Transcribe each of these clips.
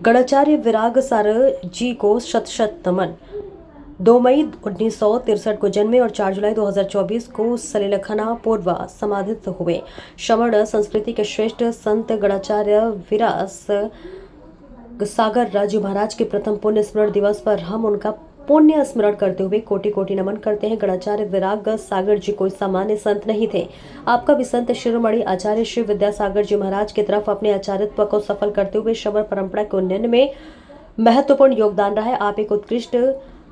गणाचार्य विराग सागर जी को शत शत नमन। 2 मई 1963 को जन्मे और 4 जुलाई 2024 को सलीलखना पूर्व समाधित हुए श्रमण संस्कृति के श्रेष्ठ संत गणाचार्य विरास सागर राजू महाराज के प्रथम पुण्य स्मरण दिवस पर हम उनका पुण्य स्मरण करते हुए कोटि कोटि नमन करते हैं। गणाचार्य विराग सागर जी कोई सामान्य संत नहीं थे। आपका भी संत शिरोमणि आचार्य श्री विद्यासागर जी महाराज की तरफ अपने आचार्यत्व को सफल करते हुए श्रवण परंपरा के उन्नयन में महत्वपूर्ण योगदान रहा है। आप एक उत्कृष्ट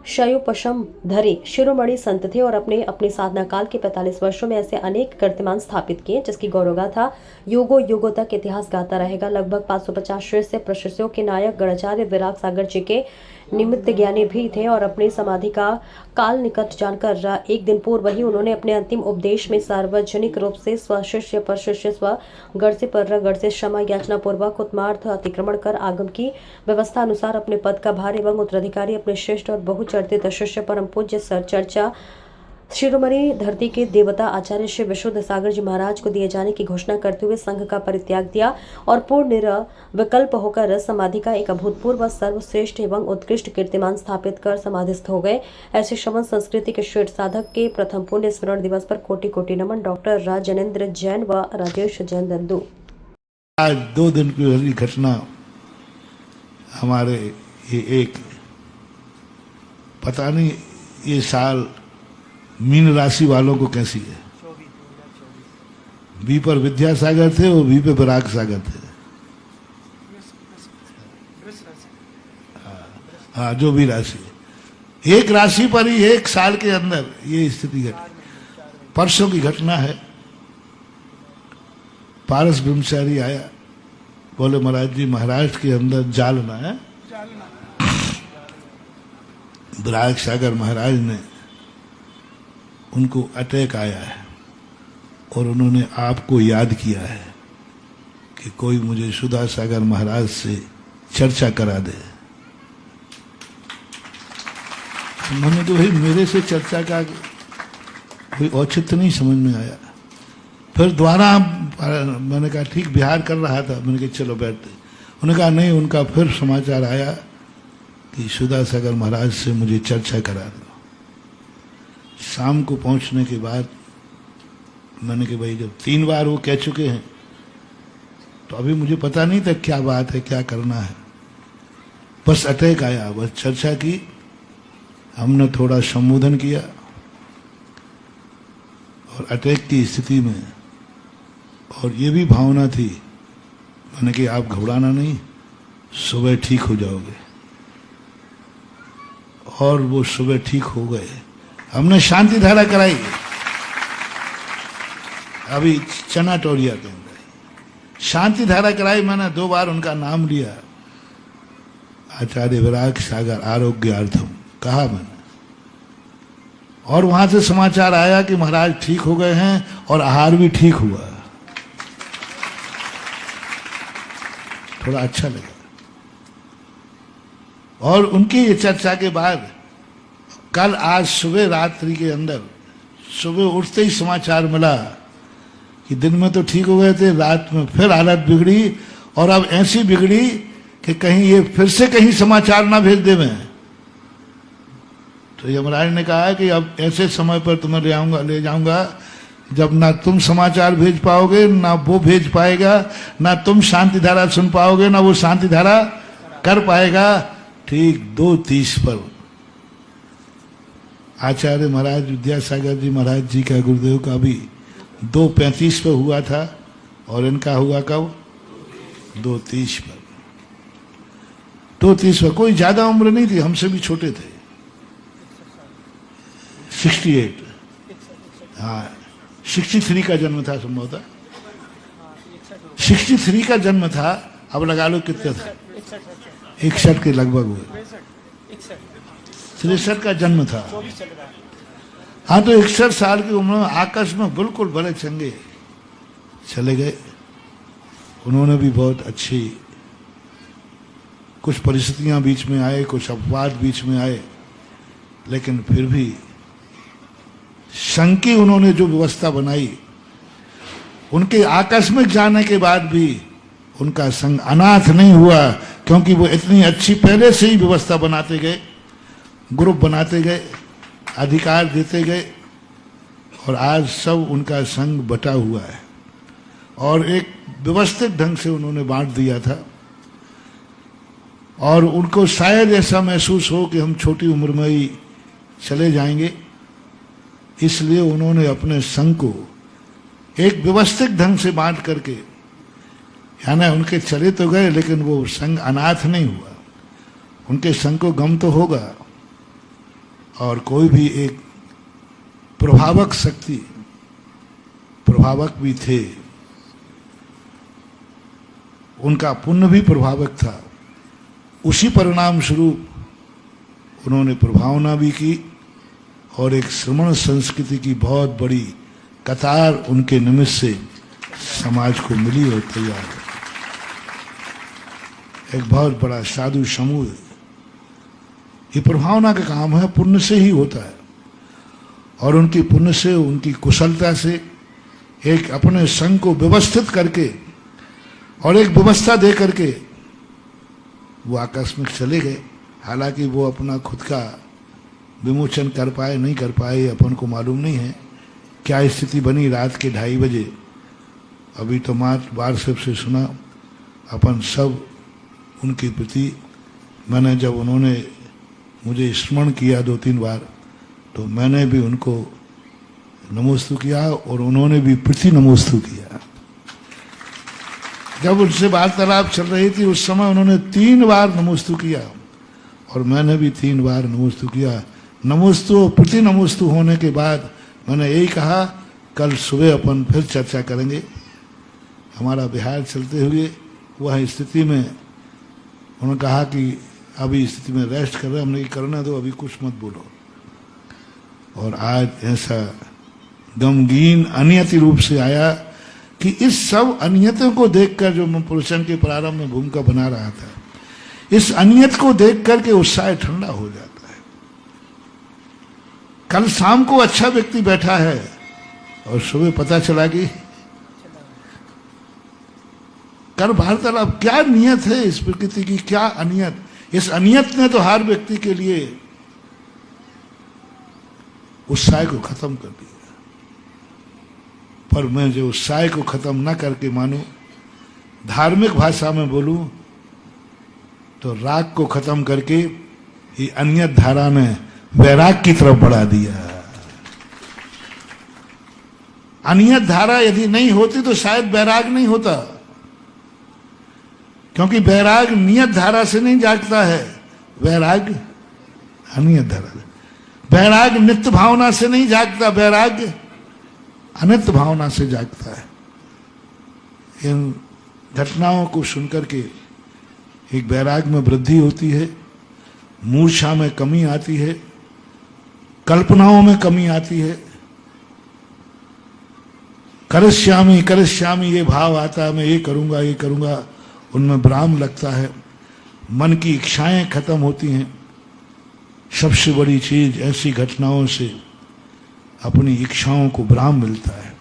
शयोपशम धरे शिरोमणि संत थे और अपने साधना काल के 45 वर्षों में ऐसे अनेक कीर्तिमान स्थापित किए जिसकी गौरवगाथा युगों युगों तक इतिहास गाता रहेगा। लगभग 550 श्रेष्ठ प्रशस्तियों के नायक गणाचार्य विराग सागर जी के निमित्त ज्ञानी भी थे और अपनी समाधि का काल निकट जानकर एक दिन पूर्व ही उन्होंने अपने अंतिम उपदेश में सार्वजनिक रूप से स्वशिष्य पर शिष्य स्व गढ़ से पर गढ़ से क्षमा याचना पूर्वक उत्मार्थ अतिक्रमण कर आगम की व्यवस्था अनुसार अपने पद का भार एवं उत्तराधिकारी अपने श्रेष्ठ और बहुचर्चित शिष्य परम पूज्य सर चर्चा शिरोमणि धरती के देवता आचार्य श्री विशुद्ध सागर जी महाराज को दिए जाने की घोषणा करते हुए संघ का परित्याग दिया और पूर्ण निर्विकल्प होकर समाधि का एक अभूतपूर्व सर्वश्रेष्ठ एवं उत्कृष्ट कीर्तिमान स्थापित कर समाधिस्थ हो गए। ऐसे श्रवण संस्कृति के श्रेष्ठ साधक के प्रथम पुण्य स्मरण दिवस पर कोटि कोटि नमन। डॉक्टर राजेंद्र जैन व राजेश जैन दंदू। आज 2 दिन की घटना हमारे ये एक पता नहीं ये साल मीन राशि वालों को कैसी है। बी पर विद्यासागर थे और बी पे विराग सागर थे। हाँ जो भी राशि एक राशि पर ही एक साल के अंदर ये स्थिति घटी। परसों की घटना है। पारस ब्रह्मचारी आया, बोले महाराज जी महाराष्ट्र के अंदर जालना है। विराग सागर महाराज ने उनको अटैक आया है और उन्होंने आपको याद किया है कि कोई मुझे सुधा सागर महाराज से चर्चा करा दे। मैंने तो भाई मेरे से चर्चा का कोई औचित्य नहीं समझ में आया। फिर दोबारा मैंने कहा ठीक बिहार कर रहा था, मैंने कहा चलो बैठते। उन्होंने कहा नहीं, उनका फिर समाचार आया कि सुधा सागर महाराज से मुझे चर्चा करा दो। शाम को पहुंचने के बाद मैंने कहा भाई जब 3 बार वो कह चुके हैं तो अभी मुझे पता नहीं था क्या बात है, क्या करना है। बस अटैक आया, बस चर्चा की, हमने थोड़ा संबोधन किया और अटैक की स्थिति में और ये भी भावना थी, मैंने कहा आप घबराना नहीं, सुबह ठीक हो जाओगे। और वो सुबह ठीक हो गए। हमने शांति धारा कराई अभी चना टोरिया के अंदर शांति धारा कराई। मैंने 2 बार उनका नाम लिया, आचार्य विराग सागर आरोग्यार्थम कहा मैंने। और वहां से समाचार आया कि महाराज ठीक हो गए हैं और आहार भी ठीक हुआ। थोड़ा अच्छा लगा। और उनकी ये चर्चा के बाद कल आज सुबह रात्रि के अंदर सुबह उठते ही समाचार मिला कि दिन में तो ठीक हो गए थे, रात में फिर हालत बिगड़ी और अब ऐसी बिगड़ी कि कहीं ये फिर से कहीं समाचार ना भेज दे। मैं तो यमराज ने कहा है कि अब ऐसे समय पर तुम्हें ले जाऊंगा जब ना तुम समाचार भेज पाओगे, ना वो भेज पाएगा, ना तुम शांति धारा सुन पाओगे, ना वो शांति धारा कर पाएगा। ठीक 2:30 पर आचार्य महाराज विद्यासागर जी महाराज जी का गुरुदेव का भी 2:35 पर हुआ था और इनका हुआ कब 2:30 पर। 2:30 पर कोई ज्यादा उम्र नहीं थी, हमसे भी छोटे थे। 68 हाँ 63 का जन्म था संभवतः। 63 का जन्म था, अब लगा लो कितने था, 61 के लगभग हुए। 63 का जन्म था। हाँ तो 61 साल की उम्र में आकाश में बिल्कुल बड़े चंगे चले गए। उन्होंने भी बहुत अच्छी, कुछ परिस्थितियां बीच में आए, कुछ अपवाद बीच में आए, लेकिन फिर भी संघ की उन्होंने जो व्यवस्था बनाई, उनके आकस्मिक जाने के बाद भी उनका संघ अनाथ नहीं हुआ क्योंकि वो इतनी अच्छी पहले से ही व्यवस्था बनाते गए, ग्रुप बनाते गए, अधिकार देते गए, और आज सब उनका संघ बटा हुआ है और एक व्यवस्थित ढंग से उन्होंने बांट दिया था। और उनको शायद ऐसा महसूस हो कि हम छोटी उम्र में ही चले जाएंगे, इसलिए उन्होंने अपने संघ को एक व्यवस्थित ढंग से बांट करके, यानी उनके चले तो गए लेकिन वो संघ अनाथ नहीं हुआ। उनके संघ को गम तो होगा, और कोई भी एक प्रभावक शक्ति, प्रभावक भी थे, उनका पुण्य भी प्रभावक था। उसी परिणाम स्वरूप उन्होंने प्रभावना भी की और एक श्रमण संस्कृति की बहुत बड़ी कतार उनके निमित्त से समाज को मिली और तैयार है। एक बहुत बड़ा साधु समूह, ये प्रभावना का काम है, पुण्य से ही होता है। और उनकी पुण्य से, उनकी कुशलता से एक अपने संघ को व्यवस्थित करके और एक व्यवस्था दे करके वो आकस्मिक चले गए। हालांकि वो अपना खुद का विमोचन कर पाए नहीं कर पाए अपन को मालूम नहीं है। क्या स्थिति बनी रात के 2:30 बजे, अभी तो वाट्सएप से सुना। अपन सब उनके प्रति, मैंने जब उन्होंने मुझे स्मरण किया 2-3 बार, तो मैंने भी उनको नमोस्तु किया और उन्होंने भी प्रति नमोस्तु किया। जब उनसे वार्तालाप चल रही थी उस समय उन्होंने 3 बार नमोस्तु किया और मैंने भी 3 बार नमोस्तु किया। नमोस्तु प्रति नमोस्तु होने के बाद मैंने यही कहा, कल सुबह अपन फिर चर्चा करेंगे। हमारा बिहार चलते हुए वह स्थिति में उन्होंने कहा कि अभी स्थिति में रेस्ट कर रहे, हमने करना दो, अभी कुछ मत बोलो। और आज ऐसा गमगीन अनियति रूप से आया कि इस सब अनियतों को देखकर, जो मैं प्रवचन के प्रारंभ में भूमिका बना रहा था, इस अनियत को देख करके उत्साह ठंडा हो जाता है। कल शाम को अच्छा व्यक्ति बैठा है और सुबह पता चला कि कर वार्तालाप, क्या नियत है इस प्रकृति की, क्या अनियत। इस अनियत ने तो हर व्यक्ति के लिए उत्साह को खत्म कर दिया। पर मैं जो उत्साह को खत्म न करके मानूं, धार्मिक भाषा में बोलूं तो राग को खत्म करके ये अनियत धारा ने वैराग की तरफ बढ़ा दिया। अनियत धारा यदि नहीं होती तो शायद वैराग नहीं होता, क्योंकि वैराग नियत धारा से नहीं जागता है, वैराग अनियत धारा। वैराग नित्य भावना से नहीं जागता, वैराग अनित्य भावना से जागता है। इन घटनाओं को सुनकर के एक वैराग में वृद्धि होती है, मूर्छा में कमी आती है, कल्पनाओं में कमी आती है। करिष्यामि करिष्यामि ये भाव आता है, मैं ये करूंगा, उनमें विराम लगता है, मन की इच्छाएं खत्म होती हैं। सबसे बड़ी चीज, ऐसी घटनाओं से अपनी इच्छाओं को विराम मिलता है।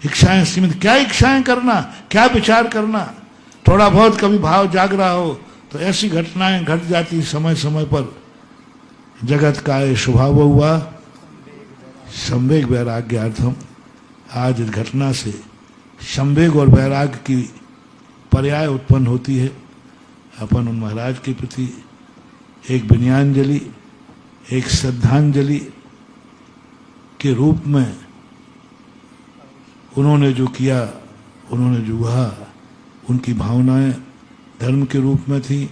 इच्छाएं सीमित, क्या इच्छाएं करना, क्या विचार करना। थोड़ा बहुत कभी भाव जाग रहा हो तो ऐसी घटनाएं घट जाती समय समय पर। जगत का ये स्वभाव हुआ संवेग वैराग्यार्थम। आज इस घटना से संवेग और वैराग्य की पर्याय उत्पन्न होती है। अपन उन महाराज के प्रति एक विनयाञ्जलि, एक श्रद्धांजलि के रूप में उन्होंने जो किया, उन्होंने जो कहा, उनकी भावनाएं धर्म के रूप में थी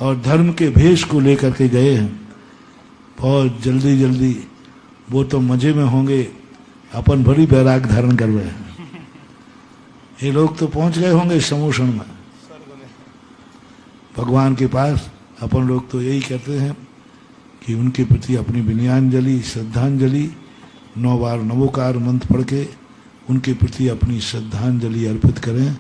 और धर्म के भेष को लेकर के गए हैं। बहुत जल्दी जल्दी वो तो मजे में होंगे, अपन बड़ी वैराग धारण कर रहे हैं। ये लोग तो पहुंच गए होंगे समोषण में भगवान के पास। अपन लोग तो यही कहते हैं कि उनके प्रति अपनी विनयाञ्जलि, श्रद्धांजलि 9 बार नवोकार मंत्र पढ़ के उनके प्रति अपनी श्रद्धांजलि अर्पित करें।